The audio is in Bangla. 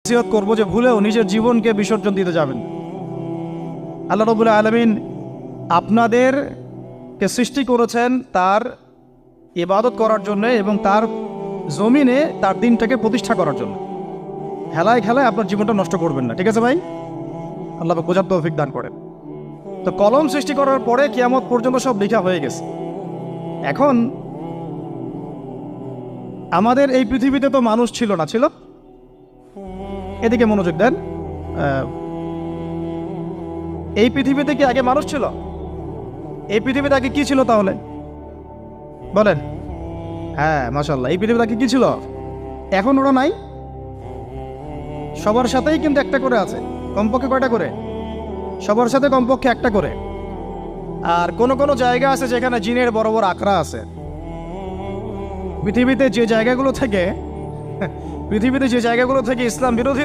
নসিহত করবো যে ভুলেও নিজের জীবনকে বিসর্জন দিতে যাবেন। আল্লাহ রাব্বুল আলামিন আপনাদেরকে সৃষ্টি করেছেন তার ইবাদত করার জন্য এবং তার জমিনে তার দিনটাকে প্রতিষ্ঠা করার জন্য। খেলায় খেলায় আপনার জীবনটা নষ্ট করবেন না, ঠিক আছে ভাই? আল্লাহ পাক বোঝার তৌফিক দান করেন। তো কলম সৃষ্টি করার পরে কিয়ামত পর্যন্ত সব লেখা হয়ে গেছে। এখন আমাদের এই পৃথিবীতে তো মানুষ ছিল না, ছিল? এদিকে মনোযোগ দেন। এই পৃথিবীতে কি আগে মানুষ ছিল? এই পৃথিবীতে আগে কি ছিল তাহলে বলেন? হ্যাঁ, মাশাআল্লাহ। এই পৃথিবীতে আগে কি ছিল? এখন ওরা নাই? সবার সাথেই কিন্তু একটা করে আছে। কমপক্ষে কয়টা করে? সবার সাথে কমপক্ষে একটা করে। আর কোন কোন জায়গা আছে যেখানে জিনের বড় বড় আখড়া আছে। পৃথিবীতে যে জায়গাগুলো থেকে ইসলাম বিরোধী